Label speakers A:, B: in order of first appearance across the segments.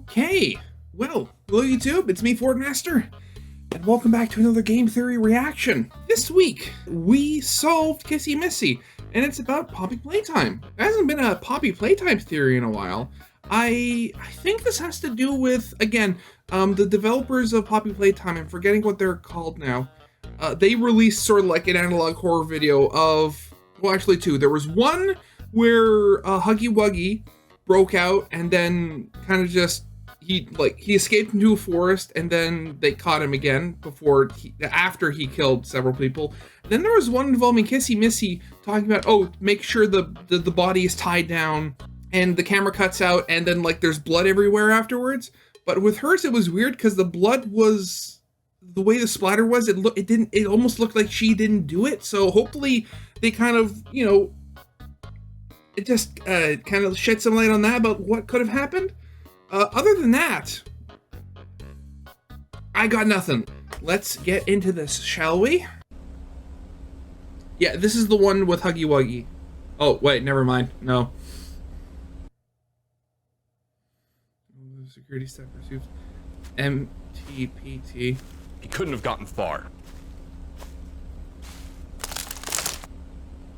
A: Okay, well, hello YouTube, it's me, Fordmaster, and welcome back to another Game Theory reaction. This week, we solved Kissy Missy, and it's about Poppy Playtime. There hasn't been a Poppy Playtime theory in a while. I think this has to do with, again, the developers of Poppy Playtime, I'm forgetting what they're called now. They released sort of like an analog horror video of, well, actually two. There was one where Huggy Wuggy broke out and then kind of just, he escaped into a forest and then they caught him again after he killed several people. And then there was one involving Kissy Missy talking about, oh, make sure the body is tied down and the camera cuts out and then like there's blood everywhere afterwards. But with hers it was weird because the blood was, the way the splatter was, it almost looked like she didn't do it. So hopefully they kind of, you know, it just kind of shed some light on that about what could have happened. Other than that, I got nothing. Let's get into this, shall we? Yeah, this is the one with Huggy Wuggy. Oh, wait, never mind. No. Security step pursuit. MTPT.
B: He couldn't have gotten far.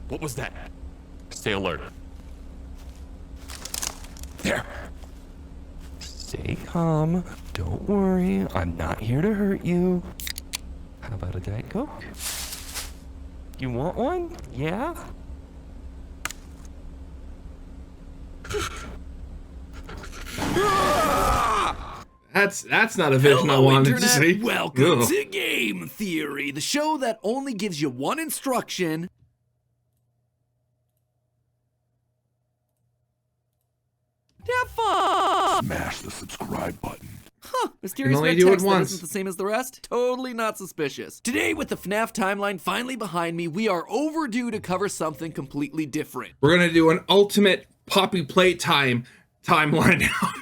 B: What was that? Stay alert. There. Stay calm. Don't worry. I'm not here to hurt you. How about a Diet Coke? You want one? Yeah?
A: That's not a vision I wanted to see.
C: Welcome to Game Theory, the show that only gives you one instruction. Have fun!
D: Smash the subscribe button.
C: Huh, mysterious
A: only
C: red
A: do it
C: text that
A: once.
C: isn't the same as the rest? Totally not suspicious. Today, with the FNAF timeline finally behind me, we are overdue to cover something completely different.
A: We're gonna do an ultimate Poppy Playtime timeline now.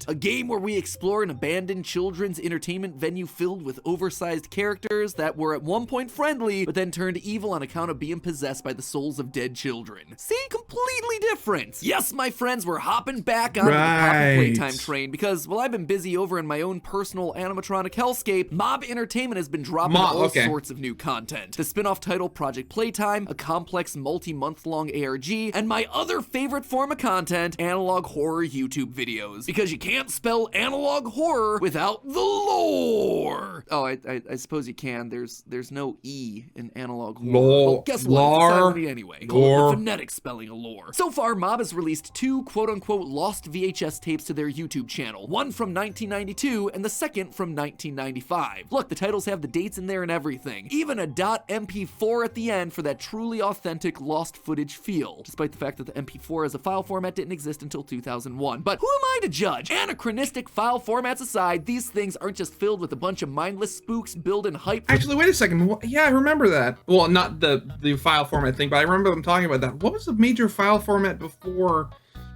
C: A game where we explore an abandoned children's entertainment venue filled with oversized characters that were at one point friendly, but then turned evil on account of being possessed by the souls of dead children. See? Completely different. Yes, my friends, we're hopping back onto the Poppy Playtime train because while I've been busy over in my own personal animatronic hellscape, Mob Entertainment has been dropping all sorts of new content. The spin-off title Project Playtime, a complex multi-month-long ARG, and my other favorite form of content, analog horror YouTube videos. Because you can't spell analog horror without the lore. Oh, I suppose you can. There's no E in analog horror. Well, guess what? It's a silent E anyway. Call it the phonetic spelling of lore. So far, Mob has released two quote-unquote lost VHS tapes to their YouTube channel. One from 1992 and the second from 1995. Look, the titles have the dates in there and everything. Even a .mp4 at the end for that truly authentic lost footage feel. Despite the fact that the MP4 as a file format didn't exist until 2001. But who am I to judge? Anachronistic file formats aside, these things aren't just filled with a bunch of mindless spooks building hype.
A: Actually, wait a second. Yeah, I remember that. Well, not the file format thing, but I remember them talking about that. What was the major file format before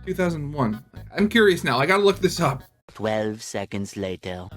A: 2001? I'm curious now. I gotta look this up.
E: 12 seconds later.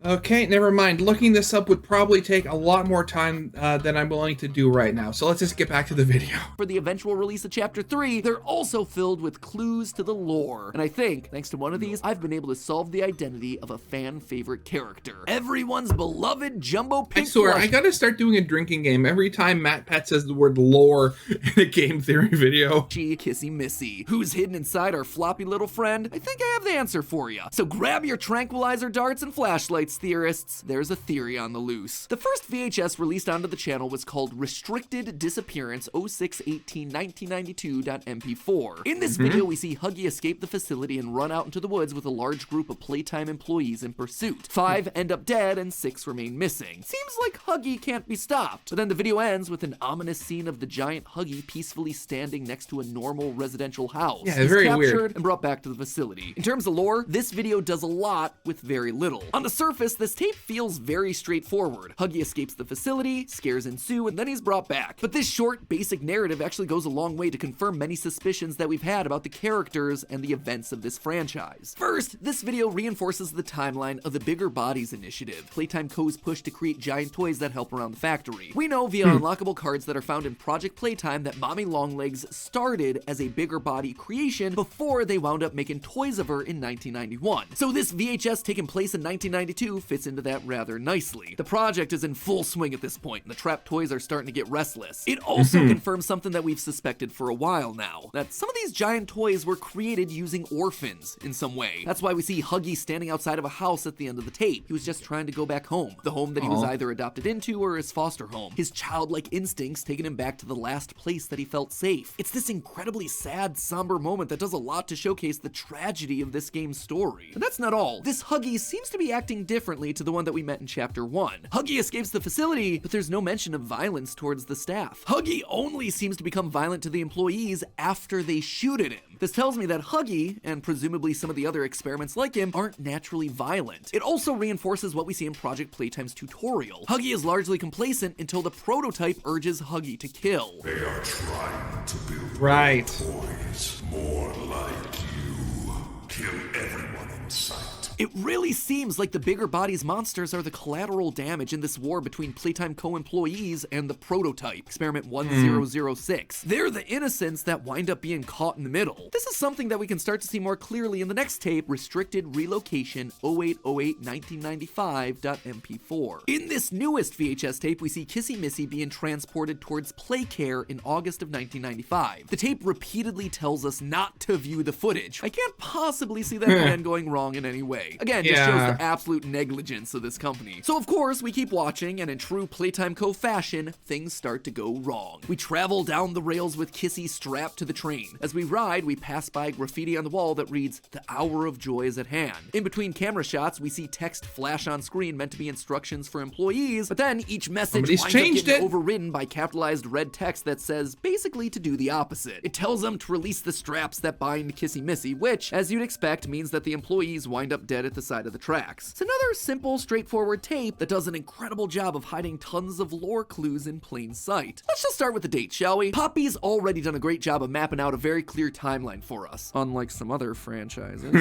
A: Okay, never mind. Looking this up would probably take a lot more time than I'm willing to do right now. So let's just get back to the video.
C: For the eventual release of Chapter 3, they're also filled with clues to the lore. And I think, thanks to one of these, I've been able to solve the identity of a fan favorite character. Everyone's beloved Jumbo Pink
A: I swear, I gotta start doing a drinking game every time MatPat says the word lore in a Game Theory video.
C: Kissy Missy. Who's hidden inside our floppy little friend? I think I have the answer for you. So grab your tranquilizer darts and flashlights, theorists. There's a theory on the loose. The first VHS released onto the channel was called Restricted Disappearance 06/18/1992.mp4. In this video, we see Huggy escape the facility and run out into the woods with a large group of Playtime employees in pursuit. 5 end up dead and 6 remain missing. Seems like Huggy can't be stopped. But then the video ends with an ominous scene of the giant Huggy peacefully standing next to a normal residential house.
A: Yeah,
C: He's
A: very
C: captured
A: weird.
C: and brought back to the facility. In terms of lore, this video does a lot with very little. On the surface, surface, this tape feels very straightforward. Huggy escapes the facility, scares ensue, and then he's brought back. But this short, basic narrative actually goes a long way to confirm many suspicions that we've had about the characters and the events of this franchise. First, this video reinforces the timeline of the Bigger Bodies initiative, Playtime Co.'s push to create giant toys that help around the factory. We know via unlockable cards that are found in Project Playtime that Mommy Longlegs started as a Bigger Body creation before they wound up making toys of her in 1991. So this VHS taking place in 1992 fits into that rather nicely. The project is in full swing at this point, and the trapped toys are starting to get restless. It also confirms something that we've suspected for a while now, that some of these giant toys were created using orphans in some way. That's why we see Huggy standing outside of a house at the end of the tape. He was just trying to go back home, the home that he was either adopted into or his foster home. His childlike instincts taking him back to the last place that he felt safe. It's this incredibly sad, somber moment that does a lot to showcase the tragedy of this game's story. And that's not all. This Huggy seems to be acting differently to the one that we met in Chapter 1. Huggy escapes the facility, but there's no mention of violence towards the staff. Huggy only seems to become violent to the employees after they shoot at him. This tells me that Huggy, and presumably some of the other experiments like him, aren't naturally violent. It also reinforces what we see in Project Playtime's tutorial. Huggy is largely complacent until the prototype urges Huggy to kill.
D: They are trying to build toys more like you. Kill everyone in sight.
C: It really seems like the Bigger Bodies monsters are the collateral damage in this war between Playtime Co. employees and the prototype, Experiment 1006. They're the innocents that wind up being caught in the middle. This is something that we can start to see more clearly in the next tape, Restricted Relocation 0808-1995.mp4. In this newest VHS tape, we see Kissy Missy being transported towards Playcare in August of 1995. The tape repeatedly tells us not to view the footage. I can't possibly see that plan going wrong in any way. Again, just shows the absolute negligence of this company. So of course, we keep watching, and in true Playtime Co. fashion, things start to go wrong. We travel down the rails with Kissy strapped to the train. As we ride, we pass by graffiti on the wall that reads, "The hour of joy is at hand." In between camera shots, we see text flash on screen meant to be instructions for employees, but then each message winds up getting overridden by capitalized red text that says basically to do the opposite. It tells them to release the straps that bind Kissy Missy, which, as you'd expect, means that the employees wind up dead at the side of the tracks. It's another simple, straightforward tape that does an incredible job of hiding tons of lore clues in plain sight. Let's just start with the date, shall we? Poppy's already done a great job of mapping out a very clear timeline for us, unlike some other franchises.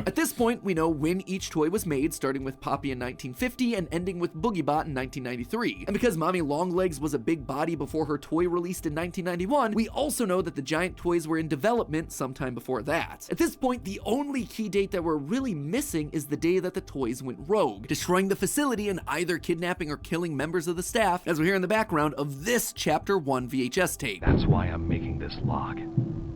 C: At this point, we know when each toy was made, starting with Poppy in 1950 and ending with Boogiebot in 1993. And because Mommy Longlegs was a big body before her toy released in 1991, we also know that the giant toys were in development sometime before that. At this point, the only key date that we're really missing is the day that the toys went rogue, destroying the facility and either kidnapping or killing members of the staff, as we hear in the background of this Chapter 1 VHS tape.
F: That's why I'm making this log,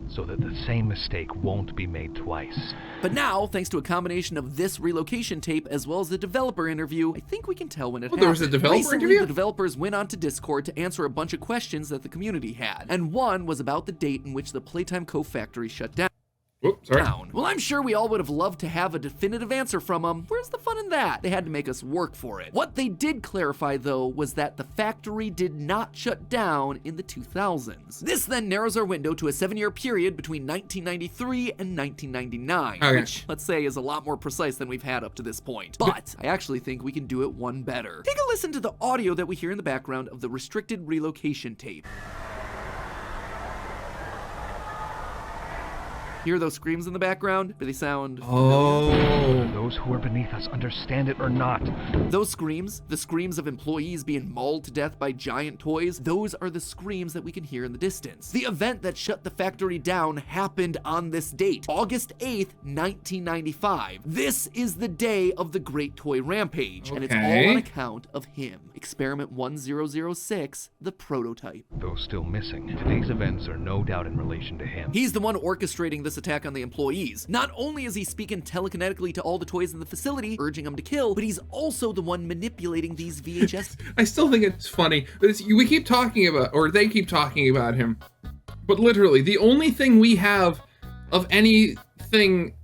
F: so that the same mistake won't be made twice.
C: But now, thanks to a combination of this relocation tape as well as the developer interview, I think we can tell when it happened.
A: There was a developer
C: Recently,
A: interview?
C: the developers went onto Discord to answer a bunch of questions that the community had, and one was about the date in which the Playtime Co. factory shut down.
A: Whoops, sorry.
C: Well, I'm sure we all would have loved to have a definitive answer from them. Where's the fun in that? They had to make us work for it. What they did clarify, though, was that the factory did not shut down in the 2000s. This then narrows our window to a 7-year period between 1993 and 1999, which, let's say, is a lot more precise than we've had up to this point. But I actually think we can do it one better. Take a listen to the audio that we hear in the background of the Restricted Relocation tape. Hear those screams in the background? Do they sound
F: Whether those who are beneath us understand it or not.
C: Those screams, the screams of employees being mauled to death by giant toys, those are the screams that we can hear in the distance. The event that shut the factory down happened on this date, August 8th, 1995. This is the day of the Great Toy Rampage, and it's all on account of him. Experiment 1006, the prototype.
F: Those still missing, today's events are no doubt in relation to him.
C: He's the one orchestrating this attack on the employees. Not only is he speaking telekinetically to all the toys in the facility, urging them to kill, but he's also the one manipulating these VHS.
A: I still think it's funny, but we keep talking about, or they keep talking about him, but literally the only thing we have of anything,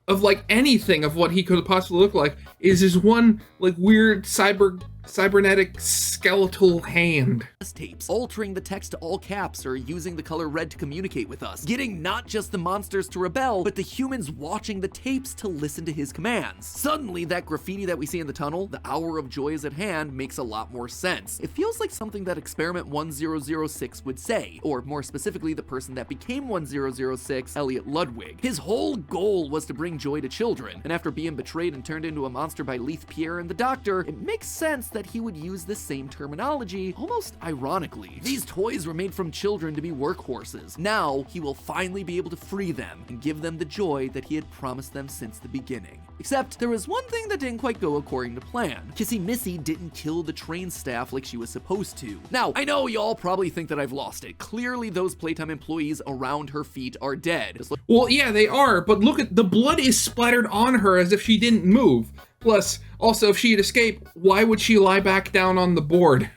A: of like anything of what he could possibly look like, is his one like weird cyborg cybernetic skeletal hand.
C: Tapes, altering the text to all caps or using the color red to communicate with us, getting not just the monsters to rebel, but the humans watching the tapes to listen to his commands. Suddenly, that graffiti that we see in the tunnel, "The hour of joy is at hand," makes a lot more sense. It feels like something that Experiment 1006 would say, or more specifically, the person that became 1006, Elliot Ludwig. His whole goal was to bring joy to children, and after being betrayed and turned into a monster by Leith Pierre and the Doctor, it makes sense that he would use the same terminology, almost ironically. These toys were made from children to be workhorses. Now, he will finally be able to free them and give them the joy that he had promised them since the beginning. Except, there was one thing that didn't quite go according to plan. Kissy Missy didn't kill the train staff like she was supposed to. Now, I know y'all probably think that I've lost it. Clearly, those Playtime employees around her feet are dead.
A: Well, yeah, they are, but look at the blood is splattered on her as if she didn't move. Plus, also, if she had escaped, why would she lie back down on the board?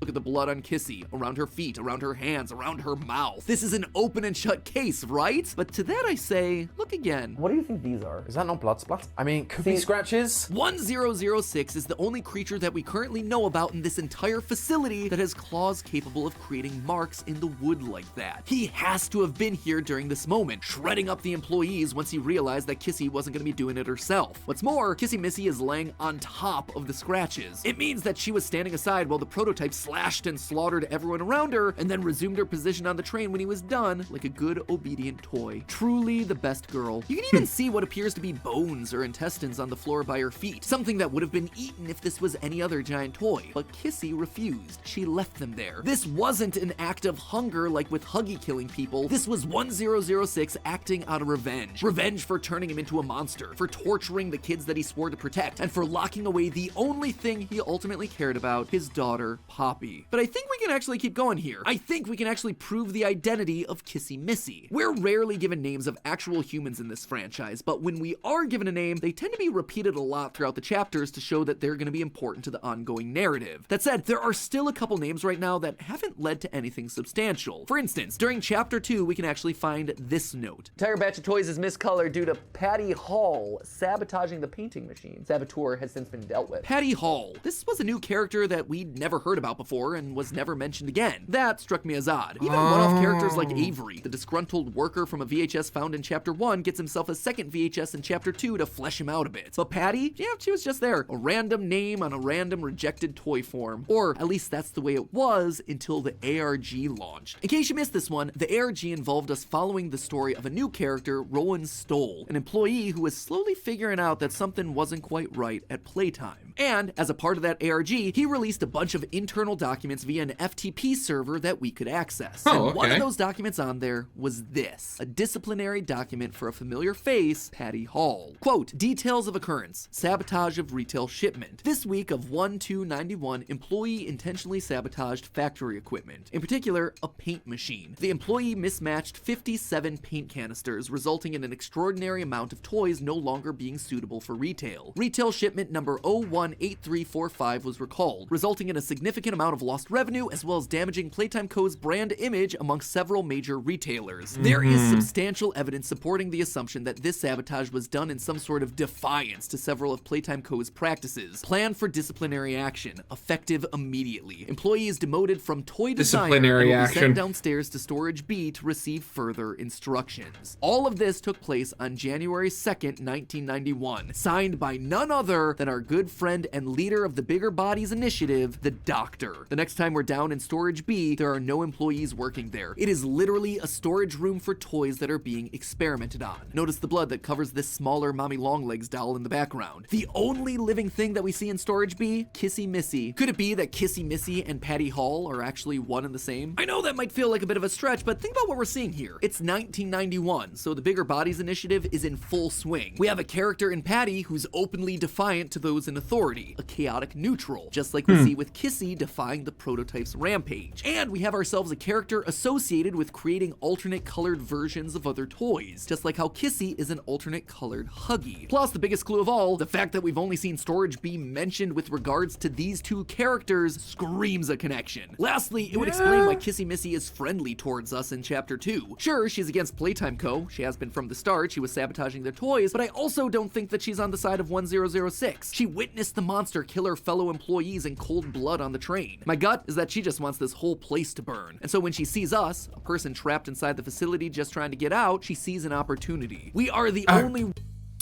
C: Look at the blood on Kissy, around her feet, around her hands, around her mouth. This is an open and shut case, right? But to that I say, look again.
G: What do you think these are? Is that not blood splat? I mean, could be scratches.
C: 1006 is the only creature that we currently know about in this entire facility that has claws capable of creating marks in the wood like that. He has to have been here during this moment, shredding up the employees once he realized that Kissy wasn't going to be doing it herself. What's more, Kissy Missy is laying on top of the scratches. It means that she was standing aside while the prototype slashed and slaughtered everyone around her, and then resumed her position on the train when he was done, like a good, obedient toy. Truly the best girl. You can even see what appears to be bones or intestines on the floor by her feet, something that would have been eaten if this was any other giant toy. But Kissy refused. She left them there. This wasn't an act of hunger like with Huggy killing people. This was 1006 acting out of revenge. Revenge for turning him into a monster, for torturing the kids that he swore to protect, and for locking away the only thing he ultimately cared about, his daughter, Poppy. But I think we can actually keep going here. I think we can actually prove the identity of Kissy Missy. We're rarely given names of actual humans in this franchise, but when we are given a name, they tend to be repeated a lot throughout the chapters to show that they're going to be important to the ongoing narrative. That said, there are still a couple names right now that haven't led to anything substantial. For instance, during chapter 2, we can actually find this note.
G: Entire batch of toys is miscolored due to Patty Hall sabotaging the painting machine. Saboteur has since been dealt with.
C: Patty Hall. This was a new character that we'd never heard about before and was never mentioned again. That struck me as odd. Even one-off characters like Avery, the disgruntled worker from a VHS found in chapter 1, gets himself a second VHS in chapter 2 to flesh him out a bit. But Patty, yeah, she was just there. A random name on a random rejected toy form. Or at least that's the way it was until the ARG launched. In case you missed this one, the ARG involved us following the story of a new character, Rowan Stoll, an employee who was slowly figuring out that something wasn't quite right at Playtime. And as a part of that ARG, he released a bunch of internal documents via an FTP server that we could access. And one of those documents on there was this, a disciplinary document for a familiar face, Patty Hall. Quote, details of occurrence, sabotage of retail shipment. This week of 1/2/91, employee intentionally sabotaged factory equipment, in particular, a paint machine. The employee mismatched 57 paint canisters, resulting in an extraordinary amount of toys no longer being suitable for retail. Retail shipment number 018345 was recalled, resulting in a significant amount of lost revenue as well as damaging Playtime Co.'s brand image amongst several major retailers. There is substantial evidence supporting the assumption that this sabotage was done in some sort of defiance to several of Playtime Co.'s practices. Plan for disciplinary action, effective immediately. Employees demoted from toy designer and will be sent downstairs to storage B to receive further instructions. All of this took place on January 2nd, 1991, signed by none other than our good friend and leader of the Bigger Bodies Initiative, the Doctor. The next time we're down in storage B, there are no employees working there. It is literally a storage room for toys that are being experimented on. Notice the blood that covers this smaller Mommy Longlegs doll in the background. The only living thing that we see in storage B, Kissy Missy. Could it be that Kissy Missy and Patty Hall are actually one and the same? I know that might feel like a bit of a stretch, but think about what we're seeing here. It's 1991, so the Bigger Bodies Initiative is in full swing. We have a character in Patty who's openly defiant to those in authority, a chaotic neutral, just like we see with Kissy defying the prototype's rampage. And we have ourselves a character associated with creating alternate colored versions of other toys, just like how Kissy is an alternate colored Huggy. Plus, the biggest clue of all, the fact that we've only seen storage be mentioned with regards to these two characters screams a connection. Lastly, it would explain why Kissy Missy is friendly towards us in chapter 2. Sure, she's against Playtime Co. She has been from the start. She was sabotaging their toys, but I also don't think that she's on the side of 1006. She witnessed the monster kill her fellow employees in cold blood on the train. My gut is that she just wants this whole place to burn. And so when she sees us, a person trapped inside the facility just trying to get out, she sees an opportunity. We are the only...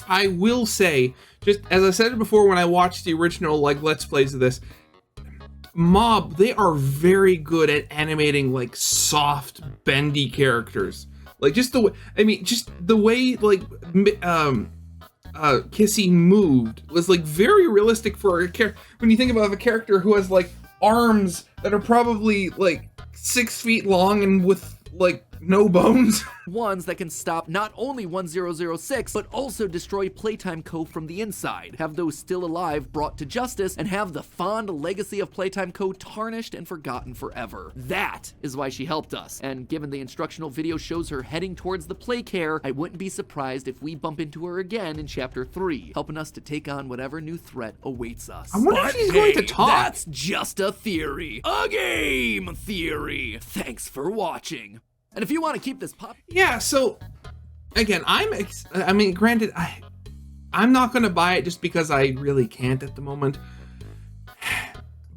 A: I will say, just as I said it before when I watched the original Let's Plays of this, Mob, they are very good at animating soft, bendy characters. Just the way, Kissy moved was very realistic for a character. When you think about a character who has arms that are probably 6 feet long and with no bones.
C: Ones that can stop not only 1006, but also destroy Playtime Co. from the inside, have those still alive brought to justice, and have the fond legacy of Playtime Co. tarnished and forgotten forever. That is why she helped us, and given the instructional video shows her heading towards the play care, I wouldn't be surprised if we bump into her again in Chapter 3, helping us to take on whatever new threat awaits us.
A: I wonder if she's going to talk.
C: That's just a theory. A game theory. Thanks for watching. And if you want to keep this pop...
A: Yeah, so, again, granted, I'm not going to buy it just because I really can't at the moment.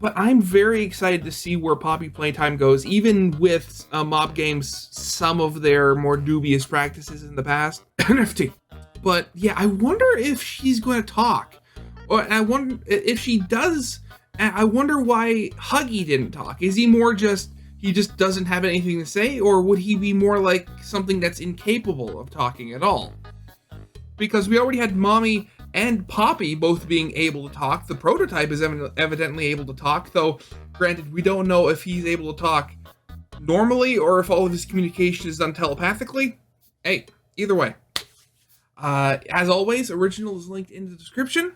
A: But I'm very excited to see where Poppy Playtime goes, even with Mob Games, some of their more dubious practices in the past. NFT. But, yeah, I wonder if she's going to talk. Or I wonder if she does... I wonder why Huggy didn't talk. Is he more just... he just doesn't have anything to say, or would he be more like something that's incapable of talking at all? Because we already had Mommy and Poppy both being able to talk. The prototype is evidently able to talk, though granted, we don't know if he's able to talk normally or if all of his communication is done telepathically. Hey, either way. As always, original is linked in the description,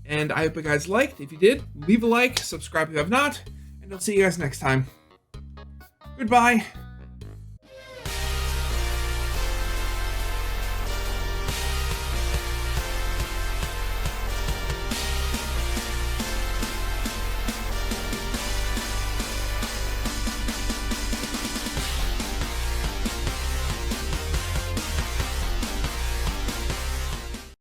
A: and I hope you guys liked. If you did, leave a like, subscribe if you have not, and I'll see you guys next time. Goodbye.